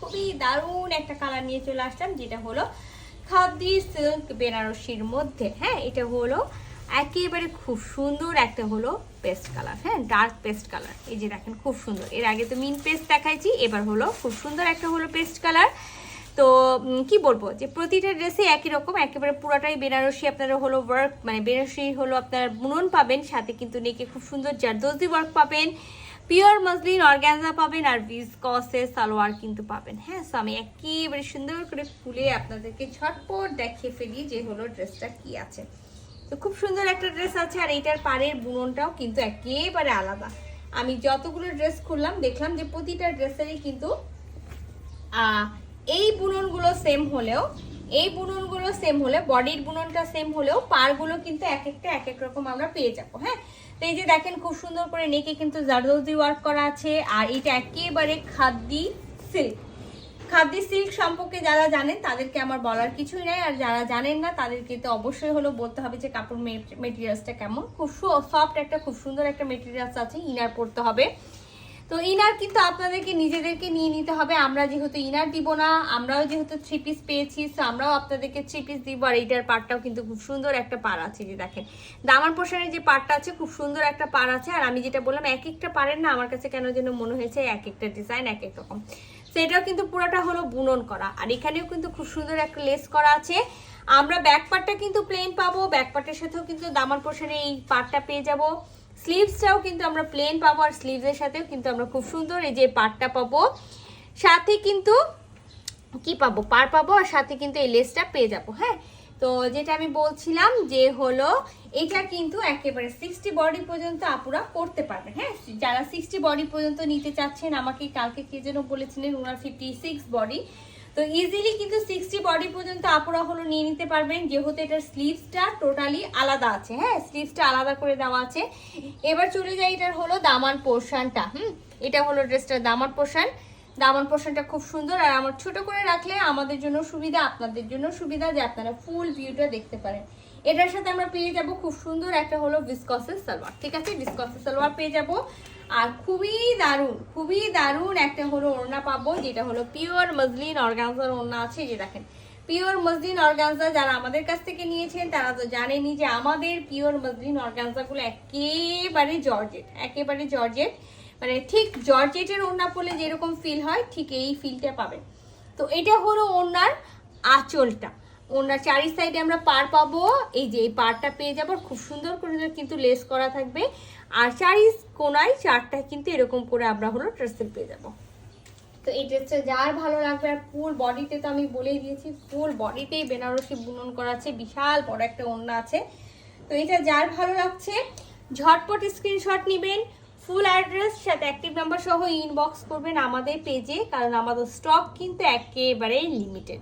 খুবই দারুণ একটা কালার নিয়ে চলে আসলাম, যেটা হলো খাদি সিল্ক বেনারসির মধ্যে। হ্যাঁ, এটা হলো একেবারে খুব সুন্দর একটা হলো পেস্ট কালার, হ্যাঁ ডার্ক পেস্ট কালার। এই যে দেখেন খুব সুন্দর, এর আগে তো মিন পেস্ট দেখাইছি, এবার হলো খুব সুন্দর একটা হলো পেস্ট কালার। তো কি বলবো যে প্রতিটা ড্রেসে একই রকম, একেবারে পুরাটাই বেনারসি আপনারা হলো ওয়ার্ক, মানে বেনারসি হলো আপনার বুনন পাবেন, সাথে কিন্তু নেকে খুব সুন্দর জারদোজি ওয়ার্ক পাবেন, পিওর মসলিন অর্গানজা পাবেন, আর ভিসকসে সালোয়ার কিন্তু পাবেন। হ্যাঁ, সো আমি একেবারে সুন্দর করে খুলে আপনাদেরকে ঝটপট দেখিয়ে ফেলি যে হলো ড্রেসটা কি আছে। তো খুব সুন্দর একটা ড্রেস আছে, আর এইটার পাড়ের বুননটাও কিন্তু একেবারে আলাদা। আমি যতগুলো ড্রেস খুললাম দেখলাম যে প্রতিটা ড্রেসেরই কিন্তু এই বুননগুলো সেম হলেও, বডির বুননটা সেম হলেও পাড়গুলো কিন্তু এক একটা এক এক রকম আমরা পেয়ে যাবো। হ্যাঁ, তো এই যে দেখেন খুব সুন্দর করে নেকে কিন্তু জারদোজি ওয়ার্ক করা আছে, আর এটা একেবারে খাদি সিল্ক। খাদি সিল্ক সম্পর্কে যারা জানেন তাদেরকে আমার বলার কিছুই নাই, আর যারা জানেন না তাদেরকে তো অবশ্যই হলো বলতে হবে যে কাপড় মেটেরিয়ালসটা কেমন। খুব সফট একটা, খুব সুন্দর একটা মেটেরিয়ালস আছে। ইনার পরতে হবে, তো ইনার কিন্তু আপনাদেরকে নিজেদেরকে নিয়ে নিতে হবে। আমরা যেহেতু ইনার দিব না, আমরাও যেহেতু 3 পিস পেয়েছি, তো আমরাও আপনাদেরকে 3 পিস দিব। আর এইটার পাড়টাও কিন্তু খুব সুন্দর একটা পাড় আছে, যে দেখেন দামান পোর্শনের যে পাড়টা আছে খুব সুন্দর একটা পাড় আছে। আর আমি যেটা বললাম এক একটা পাড়ের না আমার কাছে কেন যেন মনে হয়েছে এক একটা ডিজাইন এক এক রকম। তো এটাও কিন্তু পুরোটা হলো বুনন করা, আর এখানেও কিন্তু খুব সুন্দর একটা লেস করা আছে। আমরা ব্যাক পার্টটা কিন্তু প্লেন পাবো, ব্যাক পার্টের সাথেও কিন্তু দামান পোর্শনে এই পাড়টা পেয়ে যাবো। স্লিভসটাও কিন্তু আমরা প্লেন পাবো, আর স্লিভসের সাথেও কিন্তু আমরা খুব সুন্দর এই যে পাড়টা পাবো, সাথে কিন্তু কি পাবো পাড় পাবো, আর সাথে কিন্তু এই লেসটা পেয়ে যাবো। হ্যাঁ, তো যেটা আমি বলছিলাম যে হলো এটা কিন্তু একেবারে 60 বডি পর্যন্ত আপুরা করতে পারবে। হ্যাঁ, যারা 60 বডি পর্যন্ত নিতে চাচ্ছেন, আমাকে কালকে কে যেন বলেছিলেন ওনার 56 বডি, তো ইজিলি কিন্তু 60 বডি পর্যন্ত আপুরা হলো নিয়ে নিতে পারবেন, যেহেতু এটার স্লিভসটা টোটালি আলাদা আছে। হ্যাঁ, স্লিভসটা আলাদা করে দেওয়া আছে। এবার চলে যাই এটার হলো দামান পোর্শনটা। এটা হলো ড্রেসটার দামান পোর্শন। দামান পোর্শনটা খুব সুন্দর, আর আমার ছোট করে রাখলে আমাদের জন্য সুবিধা, আপনাদের জন্য সুবিধা, যে আপনারা ফুল ভিউটা দেখতে পারেন। এটার সাথে আমরা পেয়ে যাব খুব সুন্দর একটা হলো ভিসকসের সালোয়ার। ঠিক আছে, ভিসকসের সালোয়ার পেয়ে যাব, আর খুবই দারুণ একটা হলো ওড়না পাবো, যেটা হলো পিওর মসলিন অর্গানজার ওড়না আছে। যে দেখেন পিওর মসলিন অর্গানজা, যারা আমাদের কাছ থেকে নিয়েছেন তারা তো জানেনই যে আমাদের পিওর মসলিন অর্গানজাগুলো একেবারে জর্জেট, মানে ঠিক জর্জেটের ওড়না পরলে যেরকম ফিল হয় ঠিক এই ফিলটা পাবেন। তো এটা হলো ওড়নার আঁচলটা। ওড়নার চারি সাইডে আমরা পাড় পাবো, এই যে এই পাড়টা পেয়ে যাবো, খুব সুন্দর করে কিন্তু লেস করা থাকবে, আর চারি কোনায় চারটায় কিন্তু এরকম করে আমরা হলো ট্রেসেল পেয়ে যাবো। তো এই ড্রেসটা যার ভালো লাগবে, আর ফুল বডিতে তো আমি বলেই দিয়েছি ফুল বডিতেই বেনারসি বুনন করা আছে, বিশাল বড় একটা ওড়না আছে। তো এটা যার ভালো লাগছে ঝটপট স্ক্রিনশট নেবেন, ফুল অ্যাড্রেস সাথে অ্যাক্টিভ নাম্বার সহ ইনবক্স করবেন আমাদের পেজে, কারণ আমাদের স্টক কিন্তু একেবারে লিমিটেড।